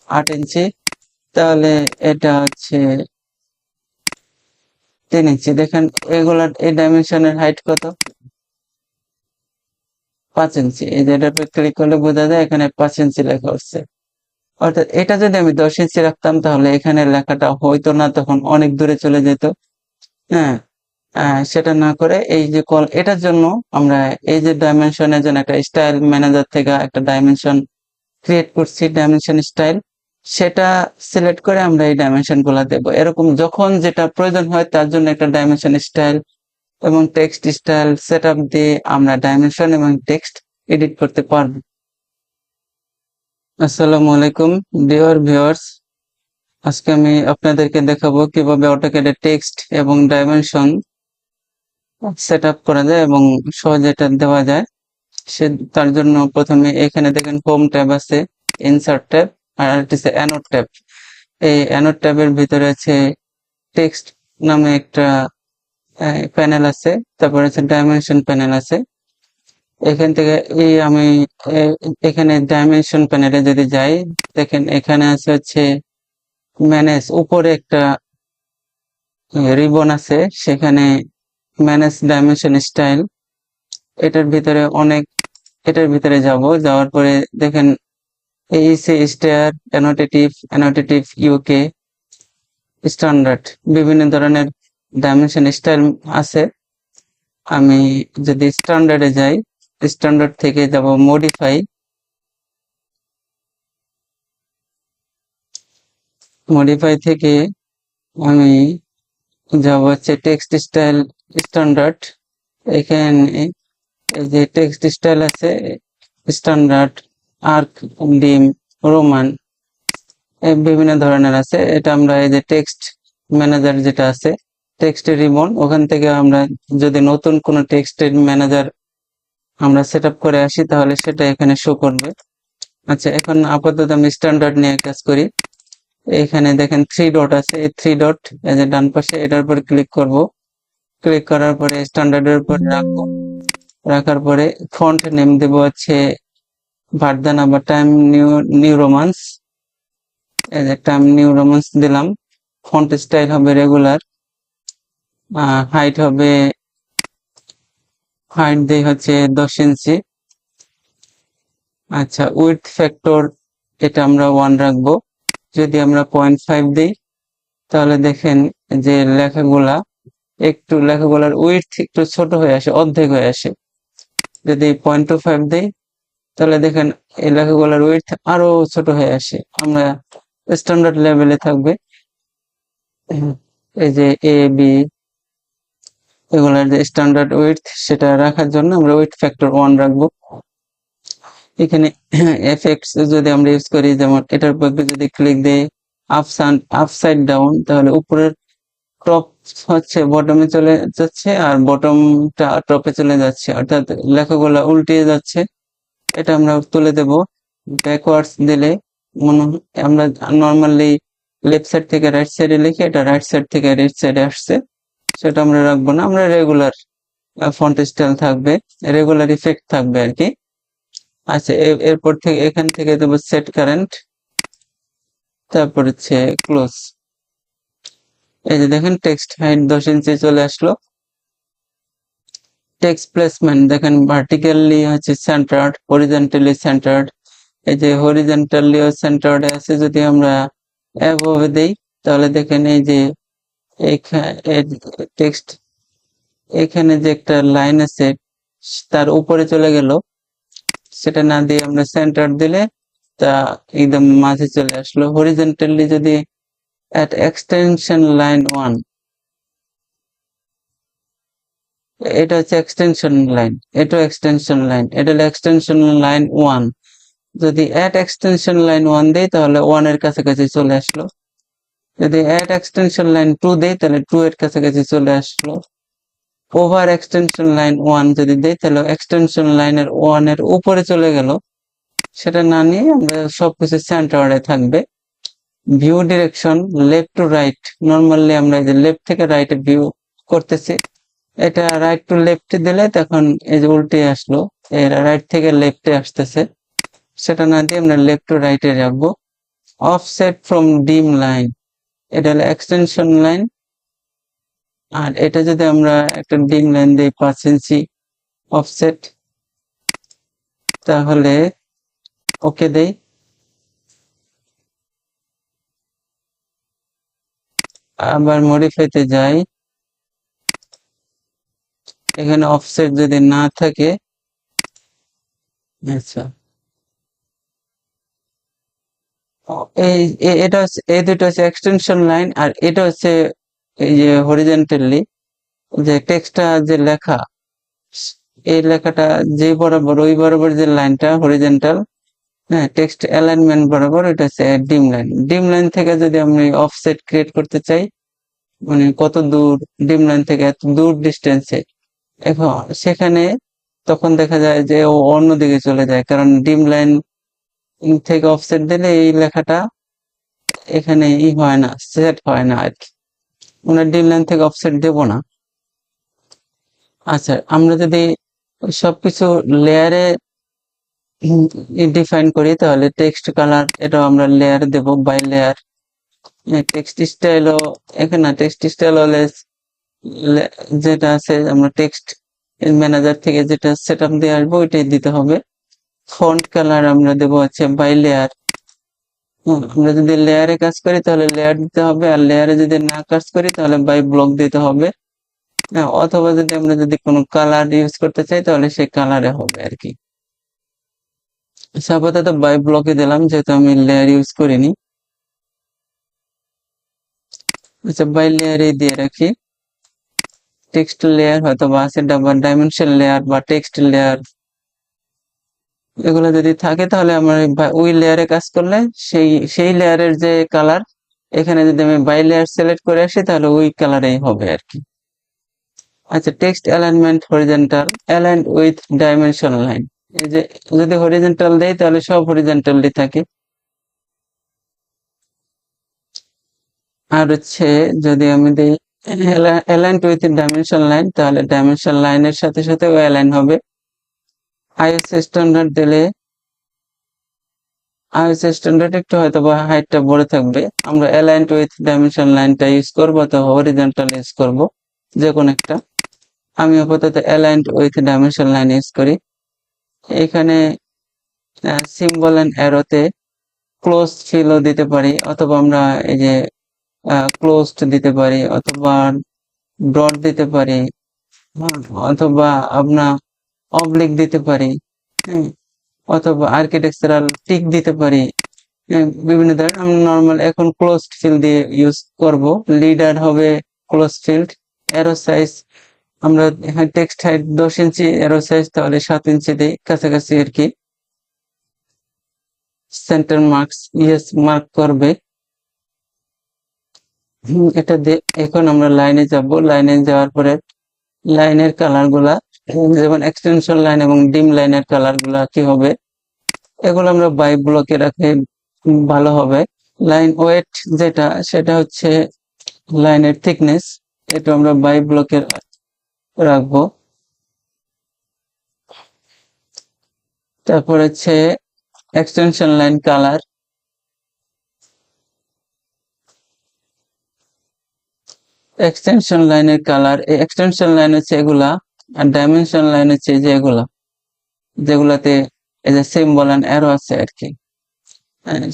8 ইঞ্চি, তাহলে এটা হচ্ছে 3 ইঞ্চি। দেখেন এগুলার এই ডাইমেনশনের হাইট কত? 5 ইঞ্চি। এই যে এটার উপর ক্লিক করলে বোঝা যায় এখানে 5 ইঞ্চি লেখা হচ্ছে। অর্থাৎ এটা যদি আমি 10 ইঞ্চি রাখতাম তাহলে এখানে লেখাটা হইতো না, তখন অনেক দূরে চলে যেত। হ্যাঁ, সেটা না করে এই যে এটার জন্য আমরা এই যে ডাইমেনশনের জন্য একটা স্টাইল ম্যানেজার থেকে একটা ডাইমেনশন ক্রিয়েট করছি, ডাইমেনশন স্টাইল। সেটা সিলেক্ট করে আমরা এই ডাইমেনশন গুলা দেবো। এরকম যখন যেটা প্রয়োজন হয় তার জন্য একটা ডাইমেনশন স্টাইল এবং টেক্সট স্টাইল সেটআপ দিয়ে আমরা ডাইমেনশন এবং টেক্সট এডিট করতে পারবো। আসসালামু আলাইকুম ডিয়ার ভিউয়ার্স, আজকে আমি আপনাদেরকে দেখাবো কিভাবে অটোক্যাডে টেক্সট এবং ডাইমেনশন সেটআপ করা যায় এবং সহজে এটা দেওয়া যায়। তার জন্য প্রথমে এখানে দেখেন হোম ট্যাব আছে, ইনসার্ট ট্যাব, আর আরেকটি আছে অ্যানোড ট্যাব। এই অ্যানোড ট্যাবের ভিতরে আছে টেক্সট নামে একটা প্যানেল আছে, তারপরে আছে ডাইমেনশন প্যানেল আছে। এখান থেকে আমি এখানে ডাইমেনশন প্যানেলে যদি যাই, দেখেন এখানে আছে হচ্ছে ম্যানেজ, উপরে একটা রিবন আছে, সেখানে ম্যানেজ ডাইমেনশন স্টাইল। এটার ভিতরে যাওয়ার পরে দেখেন এইসি স্টার, অ্যানোটেটিভ ইউকে, স্ট্যান্ডার্ড, বিভিন্ন ধরনের ডাইমেনশন স্টাইল আছে। আমি যদি স্ট্যান্ডার্ডে যাই, স্ট্যান্ডার্ড থেকে যাব মডিফাই থেকে আমি যাব হচ্ছে টেক্সট স্টাইল স্ট্যান্ডার্ড। এখানে এই যে টেক্সট স্টাইল আছে স্ট্যান্ডার্ড, আর্ক, ডিম, রোমান, বিভিন্ন ধরনের আছে। এটা আমরা এই যে টেক্সট ম্যানেজার যেটা আছে, টেক্সটের রিবন, ওখান থেকে আমরা যদি নতুন কোনো টেক্সটের ম্যানেজার আমরা সেট আপ করে আসি তাহলে সেটা এখানে শো করবে। আচ্ছা, এখন আপাতত আমি স্ট্যান্ডার্ড নিয়ে কাজ করি। এখানে দেখেন 3 ডট আছে, এই 3 ডট এই যে ডান পাশে, এটার উপর ক্লিক করব। ক্লিক করার পরে স্ট্যান্ডার্ডের উপর রাখবো। রাখার পরে ফন্ট নেম দেব হচ্ছে ভার্দানা বা টাইম নিউ রোমান্স। এই যে টাইম নিউ রোমান্স দিলাম। ফন্ট স্টাইল হবে রেগুলার। হাইট দেই হচ্ছে 10 ইঞ্চি। আচ্ছা, উইডথ ফ্যাক্টর এটা আমরা 1 রাখবো। যদি আমরা 0.5 দিই তাহলে দেখেন যে লেখাগুলার উইডথ একটু ছোট হয়ে আসে, অর্ধেক হয়ে আসে। যদি 0.25 দিই তাহলে দেখেন এই লেখাগুলার উইডথ আরো ছোট হয়ে আসে। আমরা স্ট্যান্ডার্ড লেভেলে থাকবে। এই যে এ বি, এগুলার যে স্ট্যান্ডার্ড উইডথ সেটা রাখার জন্য আমরা উইডথ ফ্যাক্টর 1 রাখবো। এখানে এফেক্টস যদি আমরা ইউজ করি, যেমন এটার উপর যদি ক্লিক দেই আপসাইড ডাউন, তাহলে উপরের টপ হচ্ছে বটমে চলে যাচ্ছে আর বটমটা টপে চলে যাচ্ছে, অর্থাৎ লেখাগুলা উল্টিয়ে যাচ্ছে। এটা আমরা তুলে দেব। ব্যাকওয়ার্ডস দিলে আমরা নর্মালি লেফট সাইড থেকে রাইট সাইডে লিখি, এটা রাইট সাইড থেকে লেফট সাইডে আসছে, সেটা আমরা রাখবো না। আমরা রেগুলার ফন্ট স্টাইল থাকবে, রেগুলার ইফেক্ট থাকবে আর কি। আচ্ছা, এরপর থেকে এখান থেকে দেবো সেট কারেন্ট, তারপর হচ্ছে ক্লোজ। এই যে দেখেন টেক্সট হাইট 10 ইঞ্চি চলে আসলো। টেক্সট প্লেসমেন্ট দেখেন ভার্টিক্যালি হচ্ছে সেন্টার্ড, হরিজন্টালি সেন্টার্ড। এই যে হরিজন্টালি সেন্টার্ড আছে, যদি আমরা এভাবে দেই তাহলে দেখেন এই যে টেক্সট এখানে যে একটা লাইন আছে তার উপরে চলে গেল। সেটা না দিয়ে আমরা সেন্টার দিলে তা একদম মাঝে চলে আসলো। হরিজন্টালি যদি at extension line 1, এটা হচ্ছে এক্সটেনশন লাইন, এটা এক্সটেনশন লাইন, এটা হলো এক্সটেনশন লাইন 1। যদি at extension line 1 দেই তাহলে 1 এর কাছাকাছি চলে আসলো। যদি at extension line 2 দেই তাহলে 2 এর কাছাকাছি চলে আসলো। ওভার এক্সটেনশন লাইন 1 যদি দেই তাহলে এক্সটেনশন লাইনের 1 এর উপরে চলে গেল। সেটা না নিয়ে আমরা সবকিছু সেন্টারে থাকবে। View direction left to right, normally আমরা এই যে লেফট থেকে রাইটে ভিউ করতেছি, এটা রাইট টু লেফটে দিলে তখন এই যে উল্টে আসলো, এরা রাইট থেকে লেফটে আসতেছে। সেটা না দিয়ে আমরা লেফট টু রাইটে রাখবো। অফসেট ফ্রম ডিম লাইন, এটা হলো এক্সটেনশন লাইন। আর এটা যদি আমরা একটা ডিম লাইন দিই 5 ইঞ্চি অফসেট, তাহলে ওকে দেই। আবার মডিফাইতে যাই, এখানে অফসেট যদি না থাকে, আচ্ছা এটা হচ্ছে, এই দুটো হচ্ছে এক্সটেনশন লাইন, আর এটা হচ্ছে এই যে হরিজন্টালি যে টেক্সটটা যে লেখা, এই লেখাটা যে বরাবর, ওই বরাবর যে লাইনটা হরিজন্টাল, হ্যাঁ, টেক্সট অ্যালাইনমেন্ট বরাবর, এটা হচ্ছে ডিম লাইন। ডিম লাইন থেকে যদি আমি অফসেট ক্রিয়েট করতে চাই, মানে কত দূর ডিম লাইন থেকে এত দূর ডিস্টেন্সে, এখন সেখানে তখন দেখা যায় যে ও অন্যদিকে চলে যায়, কারণ ডিম লাইন থেকে অফসেট দিলে এই লেখাটা এখানে হয় না, সেট হয় না আর কি। আমরা ডিম লাইন থেকে অফসেট দেব না। আচ্ছা, আমরা যদি সবকিছু লেয়ারে ডিফাইন করি, তাহলে টেক্সট কালার এটাও আমরা লেয়ার দেব, বাই লেয়ার। টেক্সট স্টাইলও এখানে টেক্সট স্টাইল হলে যেটা আছে আমরা টেক্সট ম্যানেজার থেকে যেটা সেটআপ দিয়ে আসবো ওইটাই দিতে হবে। ফন্ট কালার আমরা দেবো হচ্ছে বাই লেয়ার। আমরা যদি লেয়ারে কাজ করি তাহলে লেয়ার দিতে হবে, আর লেয়ারে যদি না কাজ করি তাহলে বাই ব্লক দিতে হবে। হ্যাঁ, অথবা যদি আমরা যদি কোনো কালার ইউজ করতে চাই তাহলে সেই কালারে হবে আর কি। আপাতত বাই ব্লকে দিলাম, যেহেতু আমি লেয়ার ইউজ করিনি। আচ্ছা, বাই লেয়ারে দিয়ে রাখি। টেক্সট লেয়ার হয়তো বা আছে, ডাইমেনশন লেয়ার বা টেক্সট লেয়ার, এগুলো যদি থাকে তাহলে আমার ওই লেয়ারে কাজ করলে সেই লেয়ারের যে কালার, এখানে যদি আমি বাই লেয়ার সিলেক্ট করে আসি তাহলে ওই কালারেই হবে আর কি। আচ্ছা, text alignment horizontal aligned with dimension line, এই যে যদি হরিজন্টাল দেই তাহলে সব হরিজন্টালি থাকে। আর হচ্ছে যদি আমি দিই অ্যালাইন্ড উইথ ডাইমেনশন লাইন, তাহলে ডাইমেনশন লাইনের সাথে সাথে ও অ্যালাইন হবে। আইএসও স্ট্যান্ডার্ড দিলে আইএসও স্ট্যান্ডার্ড একটু হয়তো বা হাইটটা বড় থাকবে। আমরা অ্যালাইন্ড উইথ ডাইমেনশন লাইনটা ইউজ করবো অথবা হরিজন্টাল ইউজ করব, যে কোনো একটা। আমি আপাতত aligned with dimension line use করি। এখানে সিম্বল এন্ড অ্যারোতে ক্লোজ ফিলও দিতে পারি, অথবা আমরা এই যে ক্লোজড দিতে পারি, অথবা ডট দিতে পারি, অথবা আপনার অবলিক দিতে পারি, হ্যাঁ, অথবা আর্কিটেকচারাল টিক দিতে পারি। বিভিন্ন ধরনের আমি নরমাল এখন ক্লোজড ফিল্ড দিয়ে ইউজ করব। লিডার হবে ক্লোজ ফিল্ড। অ্যারো সাইজ আমরা এখানে টেক্সট হাইট 10 ইঞ্চি, অ্যারো সাইজ তাহলে 7 ইঞ্চি দিই, কাছাকাছি আর কি। সেন্টার মার্কস ইয়েস মার্ক করবে। এটা এখন আমরা লাইনে যাব। লাইনে যাওয়ার পরে লাইনের কালার গুলা, যেমন এক্সটেনশন লাইন এবং ডিম লাইনের কালার গুলা কি হবে, এগুলো আমরা বাই ব্লকে রাখলে ভালো হবে। লাইন ওয়েট যেটা, সেটা হচ্ছে লাইনের থিকনেস, এটা আমরা বাই ব্লকে রাখবো। তারপর হচ্ছে এক্সটেনশন লাইন কালার, এক্সটেনশন লাইনের কালার, এই এক্সটেনশন লাইন হচ্ছে এগুলা, আর ডাইমেনশন লাইন হচ্ছে যে এগুলা, যেগুলাতে এই যে সিম্বল এন্ড অ্যারো আছে আর কি।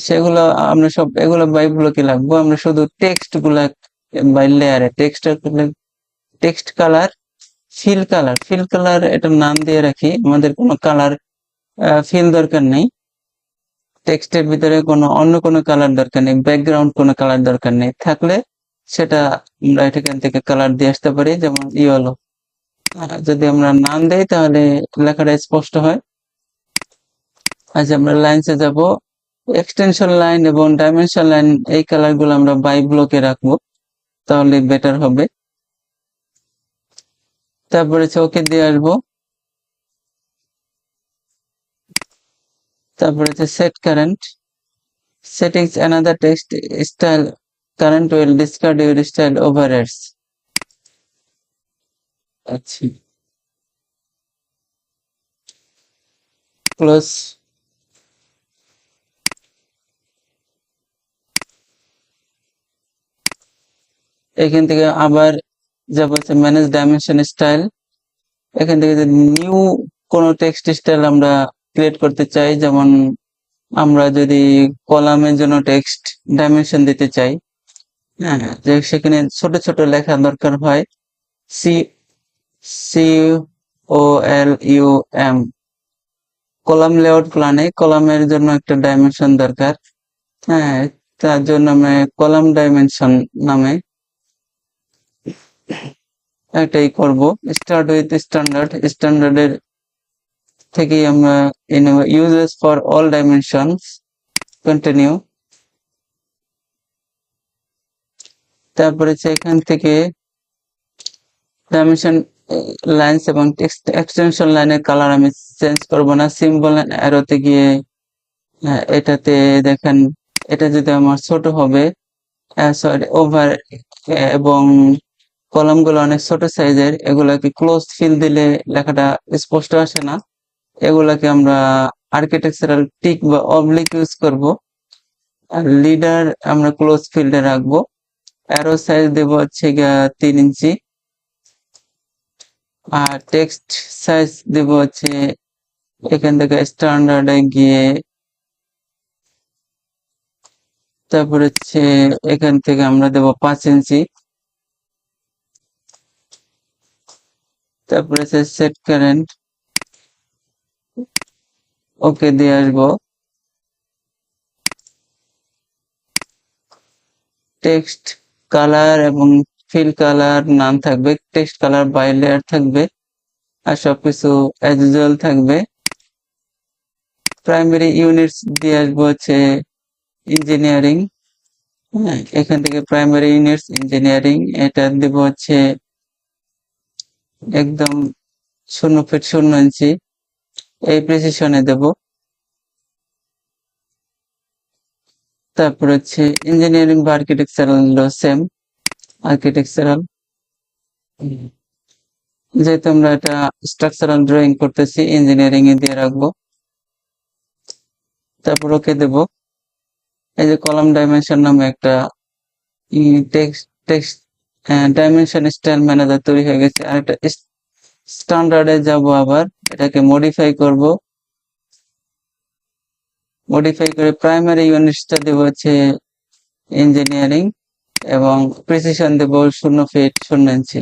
সেগুলো আমরা সব এগুলো বাই ব্লকে রাখবো। আমরা শুধু টেক্সট গুলা বাই লেয়ারে টেক্সট কালার, ফিল কালার এটার নাম দিয়ে রাখি, আমাদের কোনো কালার ফিল দরকার নেই। টেক্সটের ভিতরে অন্য কোনো কালার দরকার নেই, ব্যাকগ্রাউন্ড কোনো কালার দরকার নেই। থাকলে সেটা আমরা এখান থেকে কালার দিয়ে আসতে পারি, যেমন ইয়েলো। যদি আমরা নাম দেই তাহলে লেখাটা স্পষ্ট হয়। আচ্ছা, আমরা লাইনসে যাব। এক্সটেনশন লাইন এবং ডাইমেনশন লাইন এই কালার গুলো আমরা বাই ব্লকে রাখবো, তাহলে বেটার হবে। তারপরে ওকে দিয়ে আসবো। তারপরে set current, settings another text style, current will discard your style overrides। আচ্ছা, ক্লোজ, এখান থেকে আবার যাব হচ্ছে ম্যানেজ ডাইমেনশন স্টাইল। এখান থেকে যদি নিউ কোনো টেক্সট স্টাইল আমরা ক্রিয়েট করতে চাই, যেমন আমরা যদি কলামের জন্য টেক্সট ডাইমেনশন দিতে চাই, হ্যাঁ, যে সেখানে ছোট ছোট লেখা দরকার হয়, C C O L U M, column layout প্ল্যানে কলামের জন্য একটা ডাইমেনশন দরকার, হ্যাঁ, তার জন্য আমি কলাম ডাইমেনশন নামে এটাই করব। স্টার্ট উইথ স্ট্যান্ডার্ড, স্ট্যান্ডার্ডের থেকেই আমরা uses for all dimensions, continue. তারপরে এখান থেকে ডাইমেনশন লাইন্স এবং টেক্সট এক্সটেনশন লাইনের কালার আমি চেঞ্জ করব না, সিম্বল এন্ড অ্যারোতে গিয়ে এটাতে দেখেন, এটা যদি আমার ছোট হবে, সরি ওভার, এবং কলামগুলো অনেক ছোট সাইজের, এগুলাকে ক্লোজ ফিল দিলে লেখাটা স্পষ্ট আসে না, এগুলাকে আমরা আর্কিটেকচারাল টিক বা অবলিক ইউজ করব। আর লিডার আমরা ক্লোজ ফিল্ডে রাখবো। অ্যারো সাইজ দেব হচ্ছে 3 ইঞ্চি, আর টেক্সট সাইজ দেব হচ্ছে এখান থেকে স্ট্যান্ডার্ডে গিয়ে, তারপর হচ্ছে এখান থেকে আমরা দেব 5 ইঞ্চি। তারপরে সেট কারেন্ট, ওকে দিয়ে আসবো। টেক্সট কালার এবং ফিল কালার নাম থাকবে, টেক্সট কালার বাই লেয়ার থাকবে, আর সবকিছু অ্যাজ ইউজুয়াল থাকবে। প্রাইমারি ইউনিটস দিয়ে আসবো হচ্ছে ইঞ্জিনিয়ারিং, হ্যাঁ, এখান থেকে প্রাইমারি ইউনিটস ইঞ্জিনিয়ারিং, এটা দেব হচ্ছে একদম 0 ফিট 0 ইঞ্চি, এই প্রেসিশনে দেব। তারপর হচ্ছে ইঞ্জিনিয়ারিং বা আর্কিটেকচারাল সেম, আর্কিটেকচারাল, যেহেতু আমরা এটা স্ট্রাকচারাল ড্রয়িং করতেছি ইঞ্জিনিয়ারিং এ দিয়ে রাখবো। তারপর ওকে দেব। এই যে কলাম ডাইমেনশন নামে একটা টেক্সট ডাইমেনশন স্টাইল ম্যানেজার তৈরি হয়ে গেছে। আর একটা স্ট্যান্ডার্ডে যাব, আবার এটাকে মডিফাই করব, মডিফাই করে প্রাইমারি ইউনিটসটা দেব হচ্ছে ইঞ্জিনিয়ারিং, এবং প্রিসিশন দেব 0 ফিট 0 ইঞ্চি।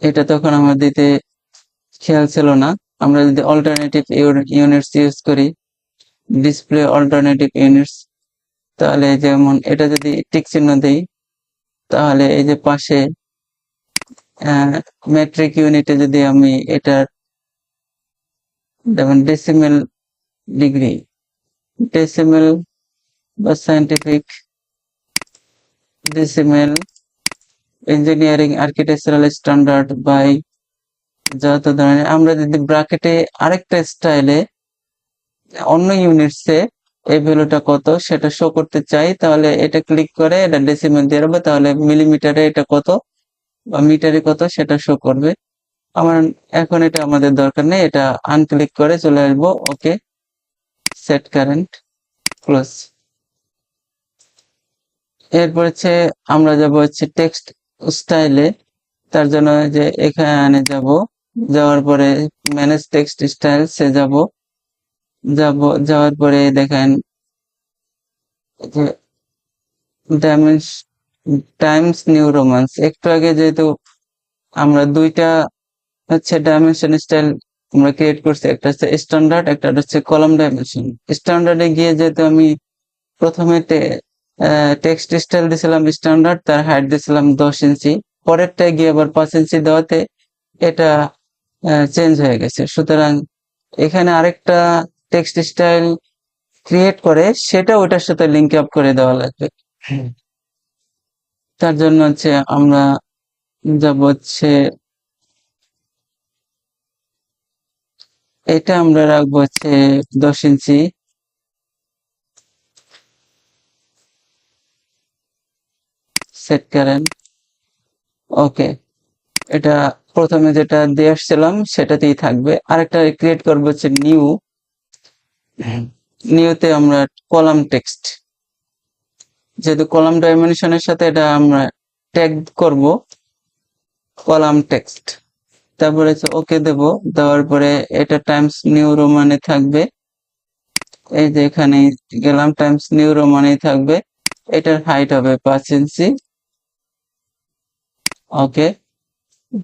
এটা তখন আমার দিতে খেয়াল ছিল না। আমরা যদি অল্টারনেটিভ ইউনিটস ইউজ করি, ডিসপ্লে অল্টারনেটিভ ইউনিটস, তাহলে যেমন এটা যদি টিক চিহ্ন দেই, তাহলে এই যে পাশে মেট্রিক ইউনিটে যদি আমি এটার যেমন ডেসিমেল ডিগ্রি, ডেসিমেল বা scientific decimal, engineering architectural standard by যত ধরনের, আমরা যদি ব্র্যাকেটে আরেকটা স্টাইলে অন্য ইউনিটসে এই ভ্যালুটা কত সেটা শো করতে চাই, তাহলে এটা ক্লিক করে এটা ডেসিমেল দিয়ে রাখবো, তাহলে মিলিমিটারে এটা কত বা মিটারে কত সেটা শো করবে। আমার এখন এটা আমাদের দরকার নেই, এটা আনক্লিক করে চলে আসবো। ওকে, সেট কারেন্ট, ক্লোজ। এরপর হচ্ছে আমরা যাব হচ্ছে টেক্সট স্টাইলে, তার জন্য যে এখানে যাব, যাওয়ার পরে ম্যানেজ টেক্সট স্টাইলসে যাব, যাওয়ার পরে দেখেন যে টাইমস নিউ রোমান্স, একটু আগে যেহেতু আমরা দুইটা হচ্ছে ডাইমেনশন স্টাইল আমরা ক্রিয়েট করছি, একটা হচ্ছে স্ট্যান্ডার্ড, একটা হচ্ছে কলাম ডাইমেনশন। স্ট্যান্ডার্ডে গিয়ে যেহেতু আমি প্রথমে টেক্সট স্টাইল দিয়েছিলাম স্ট্যান্ডার্ড, তার হাইট দিয়েছিলাম 10 ইঞ্চি, পরেরটায় গিয়ে আবার 5 ইঞ্চি দেওয়াতে এটা চেঞ্জ হয়ে গেছে। সুতরাং এখানে আরেকটা টেক্সট স্টাইল ক্রিয়েট করে সেটা ওটার সাথে লিঙ্ক আপ করে দেওয়া লাগবে। তার জন্য হচ্ছে আমরা যাব হচ্ছে, এটা আমরা রাখবো হচ্ছে 10 ইঞ্চি, সেট কারেন্ট, ওকে। এটা প্রথমে যেটা দিয়ে আসছিলাম সেটাতেই থাকবে। আরেকটা ক্রিয়েট করবো হচ্ছে নিউতে আমরা কলাম টেক্সট, যেহেতু কলাম ডাইমেনশনের সাথে এটা আমরা ট্যাগ করব কলাম টেক্সট, তারপরে ওকে দেব, দেওয়ার পরে এটা টাইমস নিউ রোমানে থাকবে, এই যে এখানে গেলাম, টাইমস নিউ রোমানে থাকবে, এটার হাইট হবে 5 ইঞ্চি। ওকে,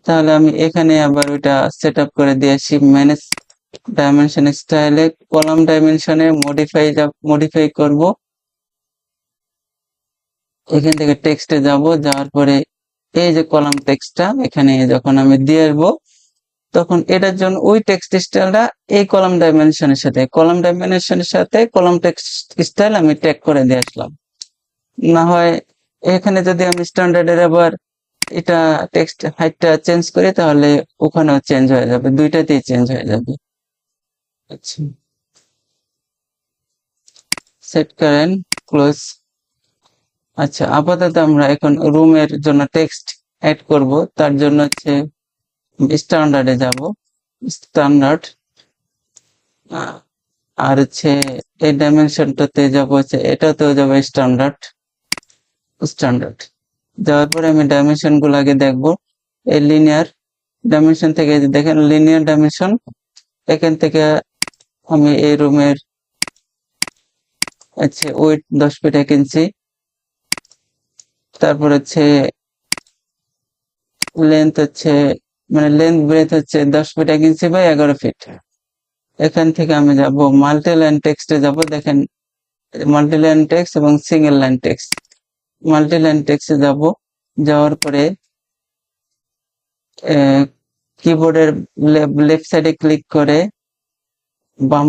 তাহলে আমি এখানে আবার ওইটা সেট আপ করে দিয়ে আসি ম্যানেজ ডাইমেনশন স্টাইলে, কলাম ডাইমেনশনে মডিফাই করব, এখান থেকে টেক্সটে যাব, যাওয়ার পরে এই যে কলাম টেক্সটটা এখানে যখন আমি দিয়ে আসবো, তখন এটার জন্য ওই টেক্সট স্টাইলটা এই কলাম ডাইমেনশনের সাথে কলাম টেক্সট স্টাইল আমি ট্যাগ করে দিয়ে আসলাম। না হয় এখানে যদি আমি স্ট্যান্ডার্ডের আবার এটা টেক্সট হাইটটা চেঞ্জ করি, তাহলে ওখানেও চেঞ্জ হয়ে যাবে, দুইটাতেই চেঞ্জ হয়ে যাবে। আচ্ছা, সেট করেন, ক্লোজ। আচ্ছা, আপাতত আমরা এখন রুমের জন্য টেক্সট অ্যাড করব, তার জন্য হচ্ছে স্ট্যান্ডার্ডে যাব, স্ট্যান্ডার্ড, আর হচ্ছে এই ডাইমেনশনটাতে যাব, হচ্ছে এটাতেও যাব স্ট্যান্ডার্ড। যাওয়ার পরে আমি ডাইমেনশন গুলো আগে দেখবো, এই লিনিয়ার ডাইমেনশন থেকে দেখেন লিনিয়ার ডাইমেনশন, এখান থেকে আমি এই রুমের হচ্ছে উইডথ 10 ফিট 1 ইঞ্চি, তারপর হচ্ছে লেন্থ হচ্ছে মানে লেন্থ ব্রেথ হচ্ছে 10 ফিট 1 ইঞ্চি বাই 11 ফিট। এখান থেকে আমি যাব মাল্টি লাইন টেক্সটে যাব, দেখেন মাল্টি লাইন টেক্সট এবং single line text. Multi line টেক্সটে যাব, যাওয়ার পরে কিবোর্ডের লেফট সাইডে ক্লিক করে বাম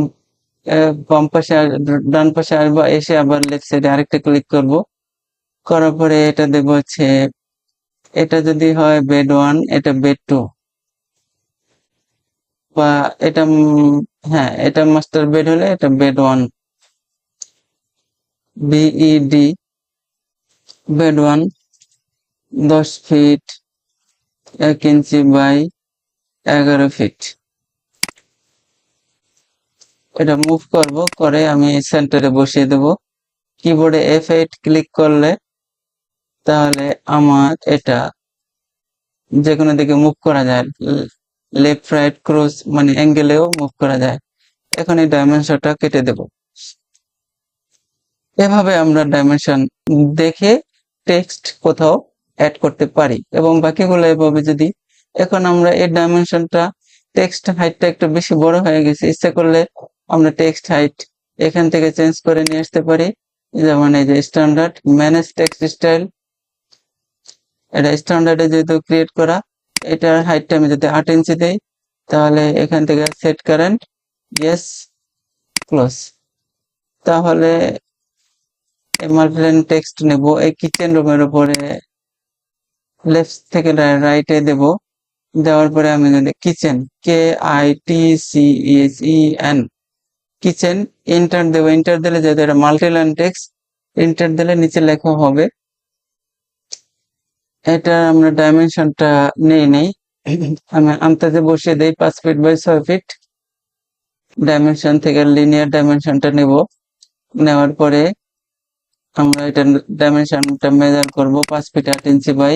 বাম পাশে ডান পাশে আসবো, এসে আবার লেফট সাইডে আরেকটা ক্লিক করব, করার পরে এটা দেব হচ্ছে, এটা যদি হয় বেড 1, এটা বেড 2, বা এটা হ্যাঁ এটা মাস্টার বেড হলে এটা bed 1, BED bed 1 10 feet 1 inch by 11 feet. এটা মুভ করব, করে আমি সেন্টারে বসিয়ে দেব। কিবোর্ডে F8 ক্লিক করলে তাহলে আমার এটা যে কোনো দিকে মুভ করা যায়, লেফট রাইট ক্রস মানে অ্যাঙ্গেলেও মুভ করা যায়। এখন এই ডাইমেনশনটা কেটে দেব। এভাবে আমরা ডাইমেনশন দেখে টেক্সট কোথাও অ্যাড করতে পারি, এবং বাকিগুলো এভাবে যদি, এখন আমরা এই ডাইমেনশনটা টেক্সট হাইটটা একটু বেশি বড় হয়ে গেছে, ইচ্ছা করলে আমরা টেক্সট হাইট এখান থেকে চেঞ্জ করে নিয়ে আসতে পারি। যেমন এই যে স্ট্যান্ডার্ড ম্যানেজ টেক্সট স্টাইল, এটা স্ট্যান্ডার্ডে যেহেতু ক্রিয়েট করা, এটার হাইটটা আমি যদি 8 ইঞ্চি দেই, তাহলে এখান থেকে সেট কারেন্ট, ইয়েস, ক্লোজ। তাহলে মাল্টিলাইন টেক্সট নেব, এই কিচেন রুমের উপরে লেফট থেকে রাইটে দেব, দেওয়ার পরে আমি যদি কিচেন KITCHEN কিচেন এন্টার দেব, এন্টার দিলে যেহেতু এটা মাল্টিলাইন টেক্সট, এন্টার দিলে নিচে লেখা হবে। এটা আমরা ডাইমেনশনটা নেই আমি আন্দাজে বসিয়ে দেই 5 ফিট বাই 6 ফিট। ডাইমেনশন থেকে লিনিয়ার ডাইমেনশনটা নেব, নেওয়ার পরে আমরা এটা ডাইমেনশনটা মেজার করব 5 feet 8 inch by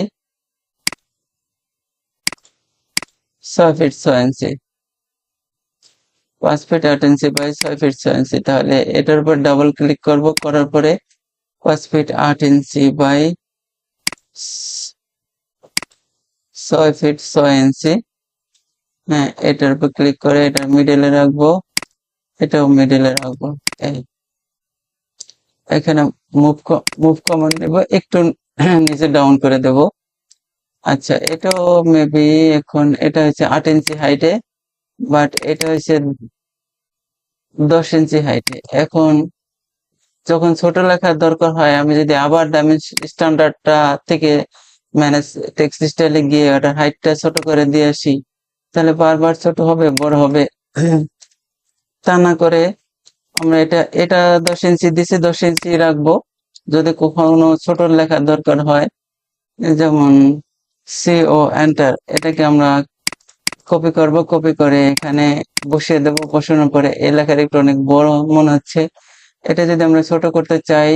6 feet 6 inch, 5 feet 8 inch by 6 feet 6 inch. তাহলে এটার উপর ডাবল ক্লিক করব, করার পরে 5 feet 8 inch by 6 feet 6 inch, হ্যাঁ এটার উপর ক্লিক করে এটা মিডলে রাখবো, এটাও মিডলে রাখবো। এখানে মুভ কমান্ড নেব, একটু নিচে ডাউন করে দেব। আচ্ছা, এটাও মেবি এখন এটা হচ্ছে 8 ইঞ্চি হাইটে, বাট এটা হচ্ছে 10 ইঞ্চি হাইটে। এখন যখন ছোট লেখার দরকার হয়, আমি যদি আবার ডাইমেনশন স্ট্যান্ডার্ডটা থেকে ম্যানেজ টেক্সট স্টাইলে গিয়ে ওটার হাইটটা ছোট করে দিয়ে আসি, তাহলে বারবার ছোট হবে বড় হবে। তা না করে আমরা এটা 10 ইঞ্চি দিছি, 10 ইঞ্চি রাখবো। যদি কখনো ছোট লেখার দরকার হয়, যেমন CO এন্টার, এটাকে আমরা কপি করব, কপি করে এখানে বসিয়ে দেব, বসানোর পরে এই লেখার একটু অনেক বড় মনে হচ্ছে, এটা যদি আমরা ছোট করতে চাই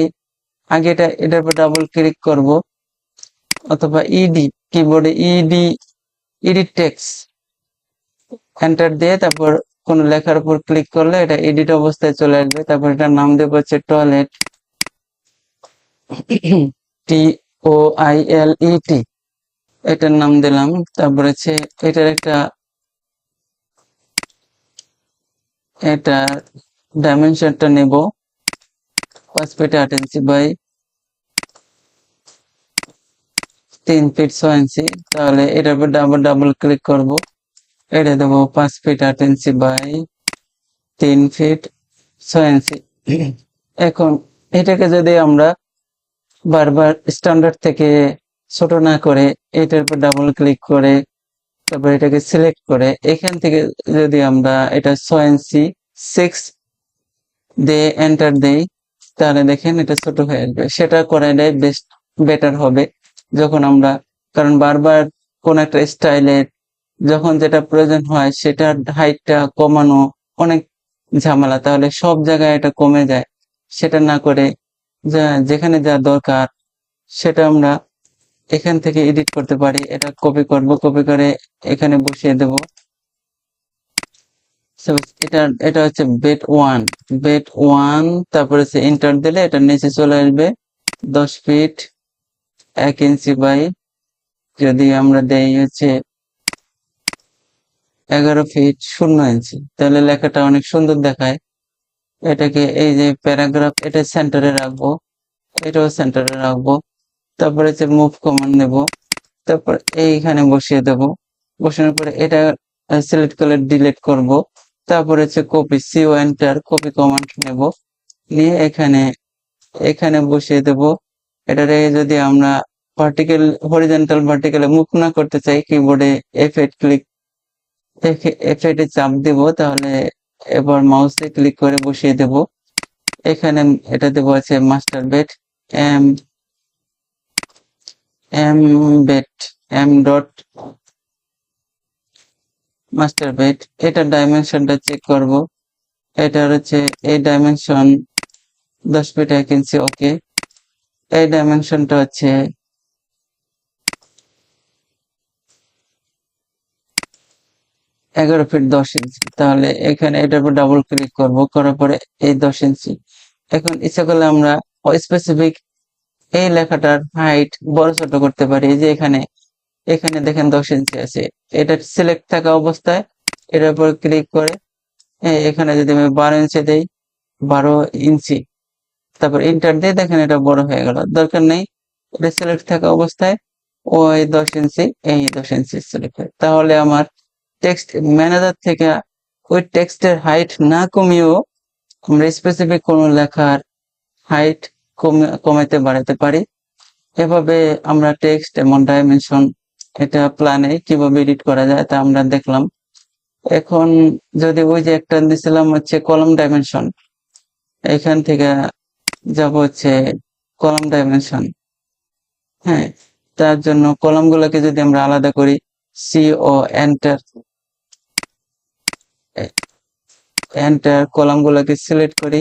আগে এটার উপর ডাবল ক্লিক করব, অথবা ইডি কিবোর্ডে এডিট টেক্সট এন্টার দিয়ে তারপর কোন লেখার উপর ক্লিক করলে এটা এডিট অবস্থায় চলে আসবে। তারপর এটার নাম দেব হচ্ছে টয়লেট, TOILET, এটার নাম দিলাম। তারপর হচ্ছে এটার এটা ডাইমেনশনটা নেব 5 feet 8 inch by 3 fit 6 inch. তাহলে এটার উপর ডাবল ক্লিক করব, এটা দেবো 5 ফিট 8 ইঞ্চি বাই 3 ফিট 6 ইঞ্চি। এখন এটাকে যদি আমরা বারবার স্ট্যান্ডার্ড থেকে ছোট না করে এটার উপর ডাবল ক্লিক করে তারপর এটাকে সিলেক্ট করে এখান থেকে যদি আমরা এটা 6 ইঞ্চি 6 দিয়ে এন্টার দেই, তাহলে দেখেন এটা ছোট হয়ে আসবে। সেটা করাটাই বেটার হবে যখন আমরা, কারণ বারবার কোন একটা স্টাইলের যখন যেটা প্রয়োজন হয় সেটার হাইটটা কমানো অনেক ঝামেলা, তাহলে সব জায়গায় এটা কমে যায়। সেটা না করে যেখানে যা দরকার সেটা আমরা এখান থেকে এডিট করতে পারি। এটা কপি করব, কপি করে এখানে বসিয়ে দেব। এটা হচ্ছে বেড 1, তারপরে হচ্ছে এন্টার দিলে এটা নিচে চলে আসবে 10 ফিট 1 ইঞ্চি বাই, যদি আমরা দেই হচ্ছে 11 ফিট 0 ইঞ্চি, তাহলে লেখাটা অনেক সুন্দর দেখায়। এটাকে এই যে প্যারাগ্রাফ এটা সেন্টারে রাখবো, এটাও সেন্টারে রাখবো। তারপরে হচ্ছে মুভ কমান্ড নেব, তারপর এইখানে বসিয়ে দেব। বসানোর পরে এটা সিলেক্ট করে ডিলিট করব। তারপরে হচ্ছে copy, CO enter, copy command নেব, নিয়ে এখানে বসিয়ে দেব। এটারে যদি আমরা হরিজন্টাল ভার্টিক্যালে মুভ না করতে চাই, কিবোর্ডে F8 এ চাপ দেব, তাহলে এবার মাউসে ক্লিক করে বসিয়ে দেব। এখানে এটা দেব আছে master bed M dot master bed. এটা ডাইমেনশনটা চেক করব, এটার হচ্ছে এই ডাইমেনশন 10 ফিট 1 ইঞ্চি, ওকে। এই ডাইমেনশনটা হচ্ছে 11 ফিট 10 ইঞ্চি, তাহলে এখানে এটার উপর ডাবল ক্লিক করব, করার পরে এই 10 ইঞ্চি। এখন ইচ্ছা করলে আমরা স্পেসিফিক এই লেখাটার হাইট বড় ছোট করতে পারি। এই যে এখানে দেখেন 10 ইঞ্চি আছে, এটা সিলেক্ট থাকা অবস্থায় এটার উপর ক্লিক করে এখানে যদি আমি 12 ইঞ্চি দেই, 12 ইঞ্চি, তারপর এন্টার দিয়ে দেখেন এটা বড় হয়ে গেল। দরকার নেই, এটা সিলেক্ট থাকা অবস্থায় ওই 10 ইঞ্চি, এই 10 ইঞ্চি সিলেক্ট হয়। তাহলে আমার টেক্সট ম্যানেজার থেকে ওই টেক্সটের হাইট না কমিয়েও আমরা স্পেসিফিক কোনো লেখার হাইট কমাইতে বাড়াতে পারি। এভাবে আমরা টেক্সট এবং ডাইমেনশন এটা প্ল্যানে কিভাবে এডিট করা যায় তা আমরা দেখলাম। এখন যদি ওই যে একটা দিছিলাম হচ্ছে কলাম ডাইমেনশন, এখান থেকে যাব হচ্ছে কলাম ডাইমেনশন। হ্যাঁ, তার জন্য কলাম গুলোকে যদি আমরা আলাদা করি, CO এন্টার কলাম গুলোকে সিলেক্ট করি,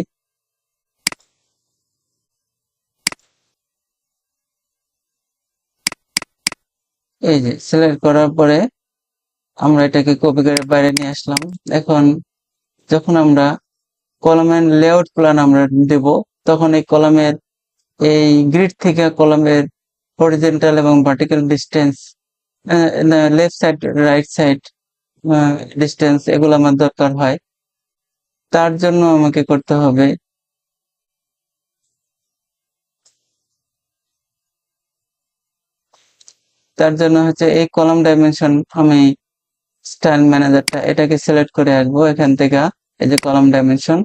এই যে সিলেক্ট করার পরে আমরা এটাকে কপি করে বাইরে নিয়ে আসলাম। এখন যখন আমরা কলামের লেআউট প্ল্যান আমরা দেব, তখন এই কলামের এই গ্রিড থেকে কলামের হরিজন্টাল এবং vertical distance, left side right side distance, এগুলো আমার দরকার হয়। তার জন্য আমাকে করতে হবে হচ্ছে এই কলাম ডাইমেনশন, আমি স্টাইল ম্যানেজারটা এটাকে সিলেক্ট করে আসবো এখান থেকে, এই যে কলাম ডাইমেনশন,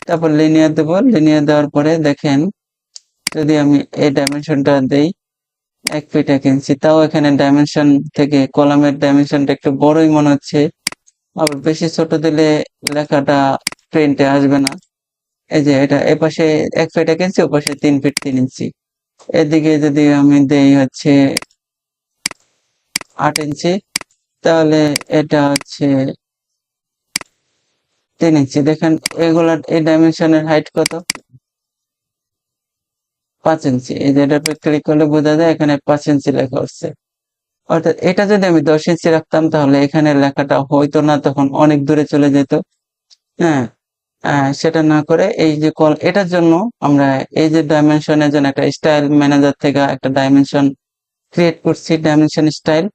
তারপর লিনিয়ার দেব। লিনিয়ার দেওয়ার পরে দেখেন যদি আমি এই ডাইমেনশনটা দেই 1 ফিট 1 ইঞ্চি, তাও এখানে ডাইমেনশন থেকে কলামের ডাইমেনশনটা একটু বড়ই মনে হচ্ছে। আবার বেশি ছোট দিলে লেখাটা প্রিন্টে আসবে না। এই যে এটা এপাশে 1 ফিট 1 ইঞ্চি, ওপাশে 3 ফিট 3 ইঞ্চি। এদিকে যদি আমি দেই হচ্ছে 8 ইঞ্চি, তাহলে এটা হচ্ছে 3 ইঞ্চি। দেখেন এগুলার এই ডাইমেনশনের হাইট কত, 5 ইঞ্চি। এই যে এটার উপর ক্লিক করলে বোঝা যায় এখানে 5 ইঞ্চি লেখা হচ্ছে। অর্থাৎ এটা যদি আমি 10 ইঞ্চি রাখতাম তাহলে এখানে লেখাটা হইতো না, তখন অনেক দূরে চলে যেত। হ্যাঁ, সেটা না করে এই যে এটার জন্য আমরা এই যে ডাইমেনশনের জন্য একটা স্টাইল ম্যানেজার থেকে একটা ডাইমেনশন ক্রিয়েট করছি, ডাইমেনশন স্টাইল।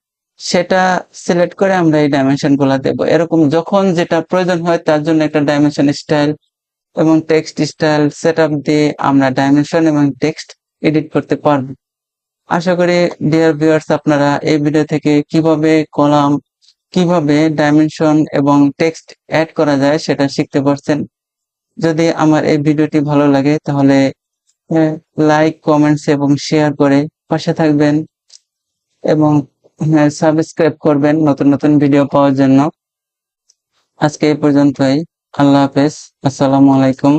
সেটা সিলেক্ট করে আমরা এই ডাইমেনশন গুলা দেবো। এরকম যখন যেটা প্রয়োজন হয় তার জন্য একটা ডাইমেনশন স্টাইল এবং টেক্সট স্টাইল সেটআপ দিয়ে আমরা ডাইমেনশন এবং টেক্সট এডিট করতে পারবো। আশা করি ডিয়ার ভিউয়ার্স আপনারা এই ভিডিও থেকে কিভাবে কলাম, কিভাবে ডাইমেনশন এবং টেক্সট অ্যাড করা যায় সেটা শিখতে পারছেন। যদি আমার এই ভিডিওটি ভালো লাগে তাহলে লাইক, কমেন্টস এবং শেয়ার করে পাশে থাকবেন এবং সাবস্ক্রাইব করবেন নতুন নতুন ভিডিও পাওয়ার জন্য। আজকে এই পর্যন্তই। আল্লাহ হাফেজ। আসসালামু আলাইকুম।